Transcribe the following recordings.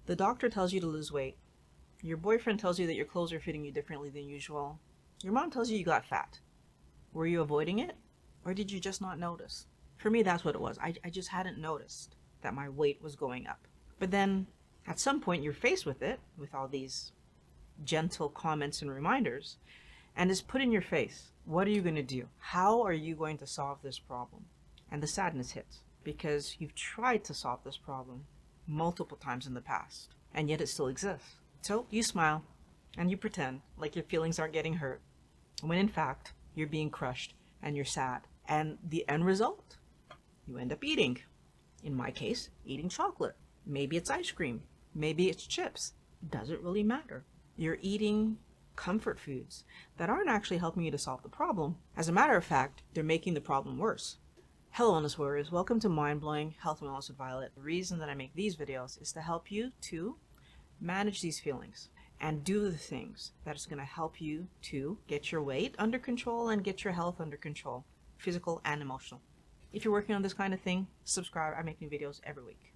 The doctor tells you to lose weight. Your boyfriend tells you that your clothes are fitting you differently than usual. Your mom tells you you got fat. Were you avoiding it? Or did you just not notice? For me, that's what it was. I just hadn't noticed that my weight was going up. But then at some point you're faced with it, with all these gentle comments and reminders, and it's put in your face. What are you going to do? How are you going to solve this problem? And the sadness hits because you've tried to solve this problem multiple times in the past, and yet it still exists. So you smile and you pretend like your feelings aren't getting hurt, when in fact you're being crushed and you're sad. And the end result, you end up eating. In my case, eating chocolate. Maybe it's ice cream. Maybe it's chips. Doesn't really matter. You're eating comfort foods that aren't actually helping you to solve the problem. As a matter of fact, they're making the problem worse. Hello, wellness warriors. Welcome to Mind Blowing Health and Wellness with Violet. The reason that I make these videos is to help you to manage these feelings and do the things that is going to help you to get your weight under control and get your health under control, physical and emotional. If you're working on this kind of thing, subscribe. I make new videos every week.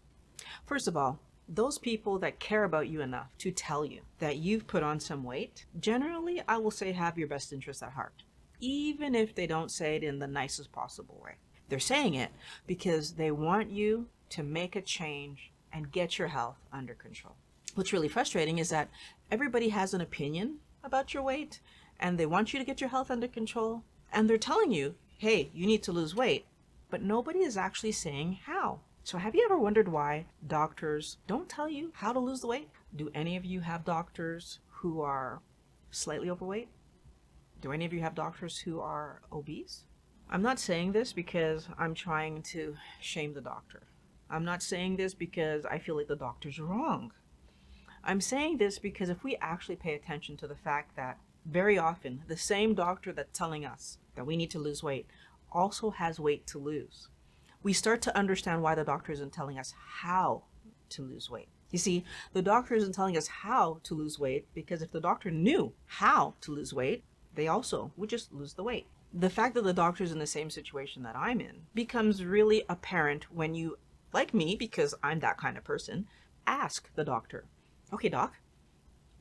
First of all, those people that care about you enough to tell you that you've put on some weight, generally, I will say have your best interests at heart, even if they don't say it in the nicest possible way. They're saying it because they want you to make a change and get your health under control. What's really frustrating is that everybody has an opinion about your weight and they want you to get your health under control, and they're telling you, hey, you need to lose weight, but nobody is actually saying how. So have you ever wondered why doctors don't tell you how to lose the weight? Do any of you have doctors who are slightly overweight? Do any of you have doctors who are obese? I'm not saying this because I'm trying to shame the doctor. I'm not saying this because I feel like the doctor's wrong. I'm saying this because if we actually pay attention to the fact that very often the same doctor that's telling us that we need to lose weight also has weight to lose, we start to understand why the doctor isn't telling us how to lose weight. You see, the doctor isn't telling us how to lose weight because if the doctor knew how to lose weight, they also would just lose the weight. The fact that the doctor's in the same situation that I'm in becomes really apparent when you, like me, because I'm that kind of person, ask the doctor, okay, doc,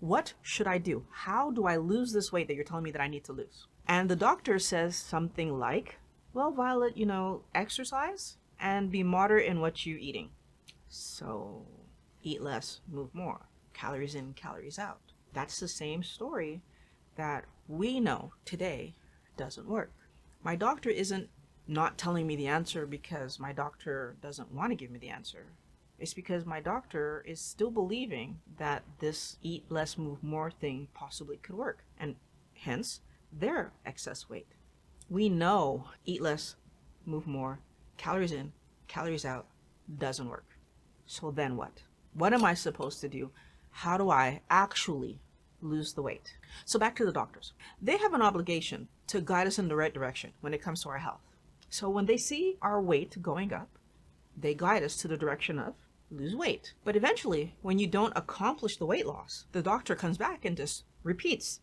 what should I do? How do I lose this weight that you're telling me that I need to lose? And the doctor says something like, well, Violet, exercise and be moderate in what you're eating. So eat less, move more, calories in, calories out. That's the same story that we know today doesn't work. My doctor isn't not telling me the answer because my doctor doesn't want to give me the answer. It's because my doctor is still believing that this eat less, move more thing possibly could work, and hence their excess weight. We know eat less, move more, calories in, calories out doesn't work. So then what? What am I supposed to do? How do I actually lose the weight? So back to the doctors. They have an obligation to guide us in the right direction when it comes to our health. So when they see our weight going up, they guide us to the direction of lose weight. But eventually, when you don't accomplish the weight loss, the doctor comes back and just repeats,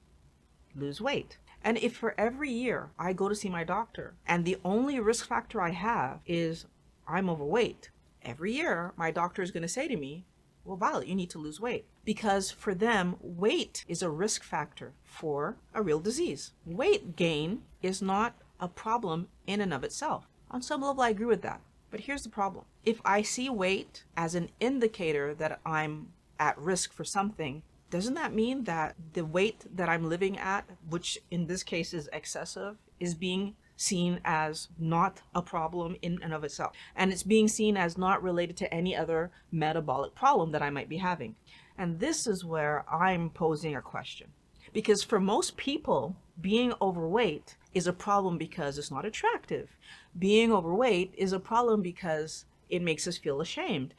lose weight. And if for every year I go to see my doctor and the only risk factor I have is I'm overweight, every year my doctor is going to say to me, well, Violet, you need to lose weight. Because for them, weight is a risk factor for a real disease. Weight gain is not a problem in and of itself. On some level, I agree with that. But here's the problem. If I see weight as an indicator that I'm at risk for something, doesn't that mean that the weight that I'm living at, which in this case is excessive, is being seen as not a problem in and of itself? And it's being seen as not related to any other metabolic problem that I might be having. And this is where I'm posing a question. Because for most people, being overweight is a problem because it's not attractive. Being overweight is a problem because it makes us feel ashamed.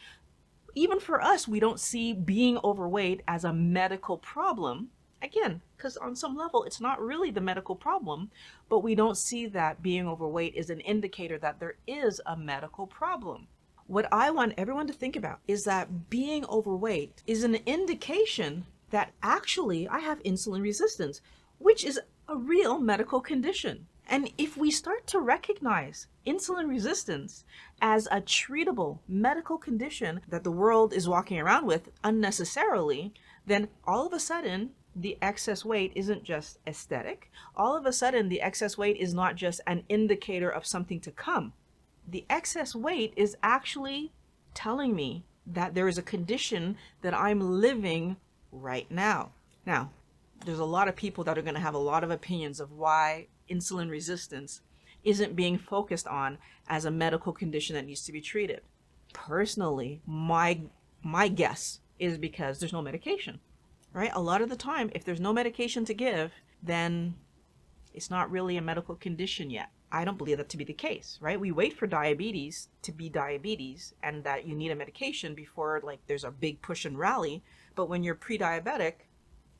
Even for us, we don't see being overweight as a medical problem. Again, because on some level, it's not really the medical problem, but we don't see that being overweight is an indicator that there is a medical problem. What I want everyone to think about is that being overweight is an indication that actually I have insulin resistance, which is a real medical condition. And if we start to recognize insulin resistance as a treatable medical condition that the world is walking around with unnecessarily, then all of a sudden, the excess weight isn't just aesthetic. All of a sudden, the excess weight is not just an indicator of something to come. The excess weight is actually telling me that there is a condition that I'm living right now. Now, there's a lot of people that are going to have a lot of opinions of why insulin resistance isn't being focused on as a medical condition that needs to be treated. Personally, my guess is because there's no medication, right? A lot of the time, if there's no medication to give, then it's not really a medical condition yet. I don't believe that to be the case, right? We wait for diabetes to be diabetes and that you need a medication before like there's a big push and rally. But when you're pre-diabetic,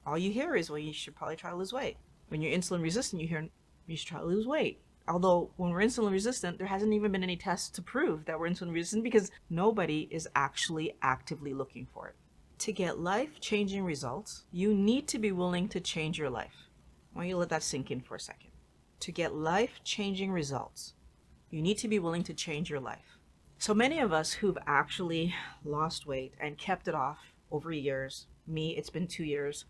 all you hear is, well, you should probably try to lose weight. When you're insulin resistant, you hear you should try to lose weight. Although when we're insulin resistant, there hasn't even been any tests to prove that we're insulin resistant because nobody is actually actively looking for it. To get life-changing results, you need to be willing to change your life. I want you to let that sink in for a second. To get life-changing results, you need to be willing to change your life. So many of us who've actually lost weight and kept it off over years, me, it's been 2 years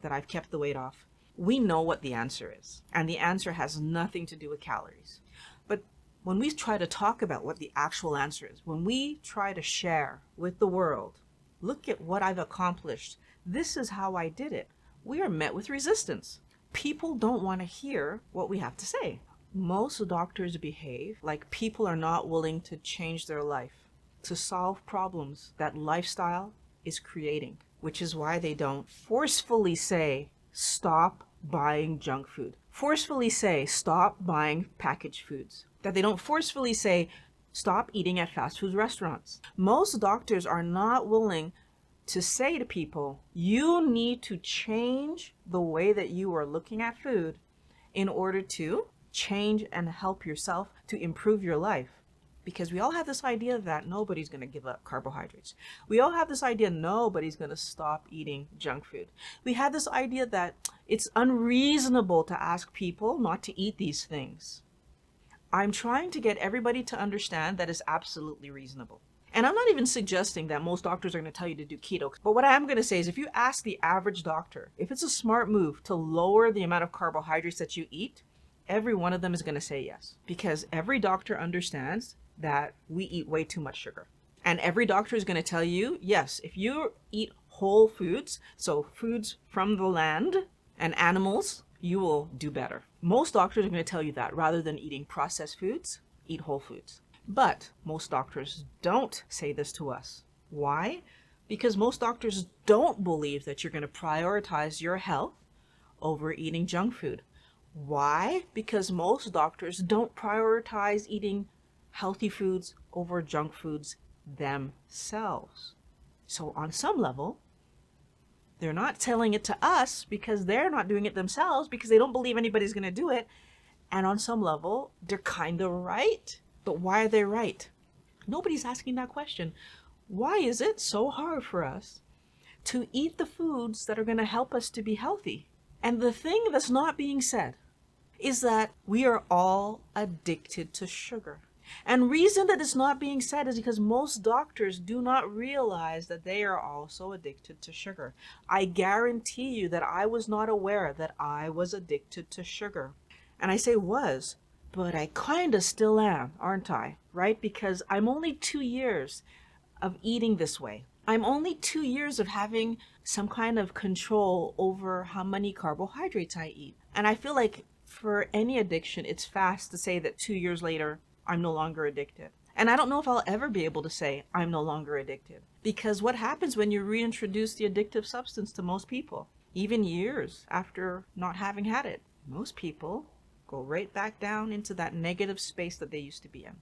that I've kept the weight off, we know what the answer is. And the answer has nothing to do with calories. But when we try to talk about what the actual answer is, when we try to share with the world, look at what I've accomplished, this is how I did it, we are met with resistance. People don't want to hear what we have to say. Most doctors behave like people are not willing to change their life, to solve problems that lifestyle is creating, which is why they don't forcefully say, stop buying junk food. Forcefully say, stop buying packaged foods. That they don't forcefully say, stop eating at fast food restaurants. Most doctors are not willing to say to people, you need to change the way that you are looking at food in order to change and help yourself to improve your life. Because we all have this idea that nobody's going to give up carbohydrates. We all have this idea nobody's going to stop eating junk food. We have this idea that it's unreasonable to ask people not to eat these things. I'm trying to get everybody to understand that it's absolutely reasonable. And I'm not even suggesting that most doctors are going to tell you to do keto. But what I am going to say is if you ask the average doctor, if it's a smart move to lower the amount of carbohydrates that you eat, every one of them is going to say yes. Because every doctor understands that we eat way too much sugar. And every doctor is going to tell you, yes, if you eat whole foods, so foods from the land and animals, you will do better. Most doctors are going to tell you that rather than eating processed foods, eat whole foods. But most doctors don't say this to us. Why? Because most doctors don't believe that you're going to prioritize your health over eating junk food. Why? Because most doctors don't prioritize eating healthy foods over junk foods themselves. So on some level, they're not telling it to us because they're not doing it themselves because they don't believe anybody's going to do it. And on some level, they're kind of right. But why are they right? Nobody's asking that question. Why is it so hard for us to eat the foods that are going to help us to be healthy? And the thing that's not being said is that we are all addicted to sugar. And reason that it's not being said is because most doctors do not realize that they are also addicted to sugar. I guarantee you that I was not aware that I was addicted to sugar. And I say was, but I kind of still am, aren't I? Right? Because I'm only 2 years of eating this way. I'm only 2 years of having some kind of control over how many carbohydrates I eat. And I feel like for any addiction, it's fast to say that 2 years later, I'm no longer addicted. And I don't know if I'll ever be able to say I'm no longer addicted. Because what happens when you reintroduce the addictive substance to most people, even years after not having had it? Most people go right back down into that negative space that they used to be in.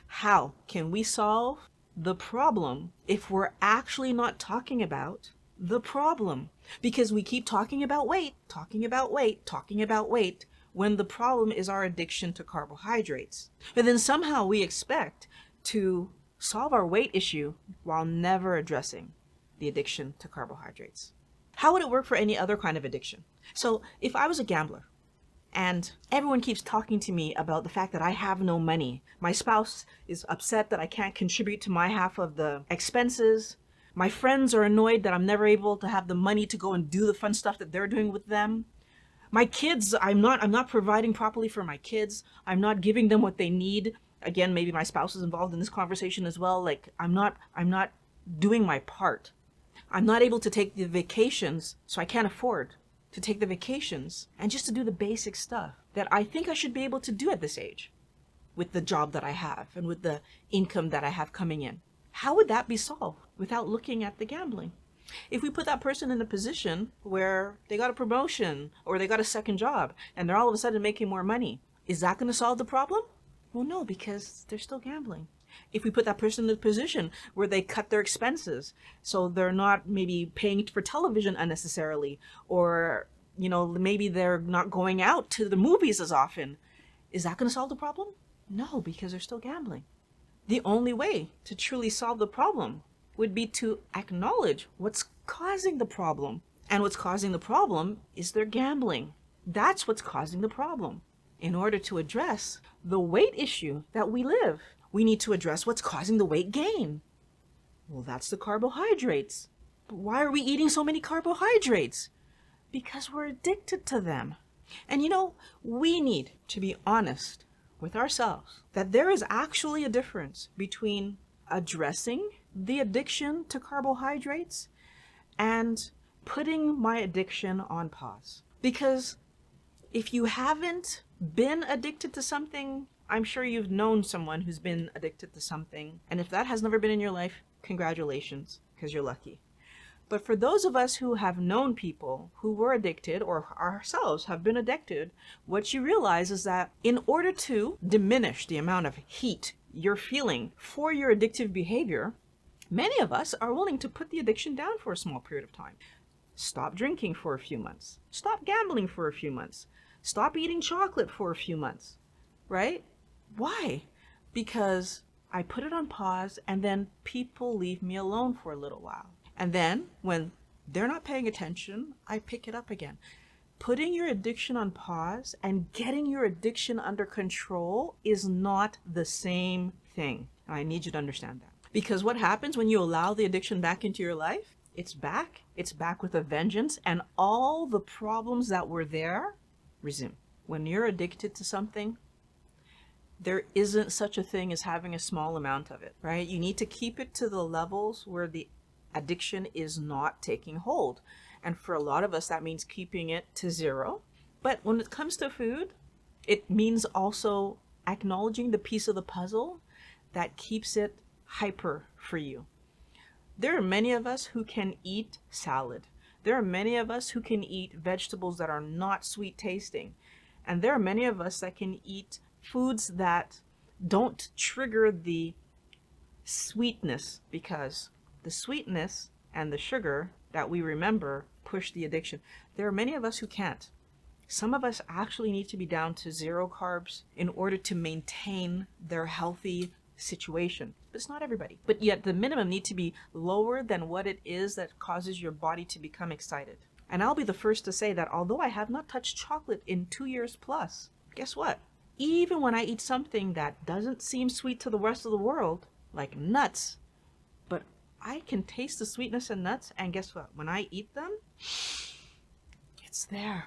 How can we solve the problem if we're actually not talking about the problem? Because we keep talking about weight, talking about weight, talking about weight, when the problem is our addiction to carbohydrates. But then somehow we expect to solve our weight issue while never addressing the addiction to carbohydrates. How would it work for any other kind of addiction? So if I was a gambler, And everyone keeps talking to me about the fact that I have no money. My spouse is upset that I can't contribute to my half of the expenses. My friends are annoyed that I'm never able to have the money to go and do the fun stuff that they're doing with them. My kids, I'm not providing properly for my kids. I'm not giving them what they need. Again, maybe my spouse is involved in this conversation as well. Like, I'm not doing my part. I'm not able to take the vacations, so I can't afford to take the vacations and just to do the basic stuff that I think I should be able to do at this age with the job that I have and with the income that I have coming in. How would that be solved without looking at the gambling? If we put that person in a position where they got a promotion or they got a second job and they're all of a sudden making more money, is that going to solve the problem? Well, no, because they're still gambling. If we put that person in a position where they cut their expenses, so they're not maybe paying for television unnecessarily, or, maybe they're not going out to the movies as often, is that going to solve the problem? No, because they're still gambling. The only way to truly solve the problem would be to acknowledge what's causing the problem. And what's causing the problem is their gambling. That's what's causing the problem. In order to address the weight issue that we live, we need to address what's causing the weight gain. Well, that's the carbohydrates. But why are we eating so many carbohydrates? Because we're addicted to them. And we need to be honest with ourselves that there is actually a difference between addressing the addiction to carbohydrates and putting my addiction on pause. Because if you haven't been addicted to something, I'm sure you've known someone who's been addicted to something. And if that has never been in your life, congratulations, because you're lucky. But for those of us who have known people who were addicted or ourselves have been addicted, what you realize is that in order to diminish the amount of heat you're feeling for your addictive behavior, many of us are willing to put the addiction down for a small period of time. Stop drinking for a few months. Stop gambling for a few months. Stop eating chocolate for a few months, right? Why? Because I put it on pause and then people leave me alone for a little while. And then when they're not paying attention, I pick it up again. Putting your addiction on pause and getting your addiction under control is not the same thing. And I need you to understand that. Because what happens when you allow the addiction back into your life? It's back with a vengeance, and all the problems that were there resume. When you're addicted to something, there isn't such a thing as having a small amount of it, right? You need to keep it to the levels where the addiction is not taking hold. And for a lot of us, that means keeping it to zero. But when it comes to food, it means also acknowledging the piece of the puzzle that keeps it hyper for you. There are many of us who can eat salad. There are many of us who can eat vegetables that are not sweet tasting. And there are many of us that can eat foods that don't trigger the sweetness, because the sweetness and the sugar that we remember push the addiction. There are many of us who can't. Some of us actually need to be down to 0 carbs in order to maintain their healthy situation. But it's not everybody. But yet the minimum need to be lower than what it is that causes your body to become excited. And I'll be the first to say that although I have not touched chocolate in 2 years plus, guess what? Even when I eat something that doesn't seem sweet to the rest of the world, like nuts, but I can taste the sweetness in nuts, and guess what? When I eat them, it's there.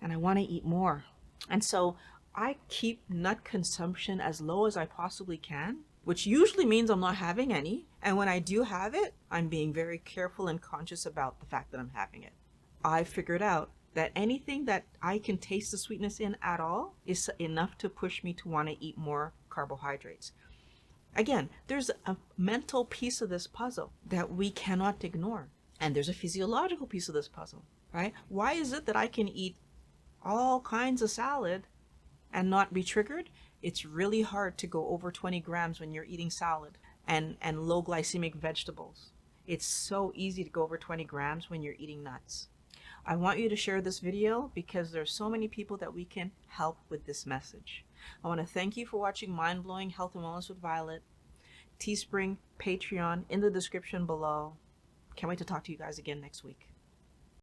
And I want to eat more. And so I keep nut consumption as low as I possibly can, which usually means I'm not having any. And when I do have it, I'm being very careful and conscious about the fact that I'm having it. I figured out that anything that I can taste the sweetness in at all is enough to push me to want to eat more carbohydrates. Again, there's a mental piece of this puzzle that we cannot ignore. And there's a physiological piece of this puzzle, right? Why is it that I can eat all kinds of salad and not be triggered? It's really hard to go over 20 grams when you're eating salad and low glycemic vegetables. It's so easy to go over 20 grams when you're eating nuts. I want you to share this video because there's so many people that we can help with this message. I want to thank you for watching Mind Blowing Health and Wellness with Violet. Teespring, Patreon in the description below. Can't wait to talk to you guys again next week.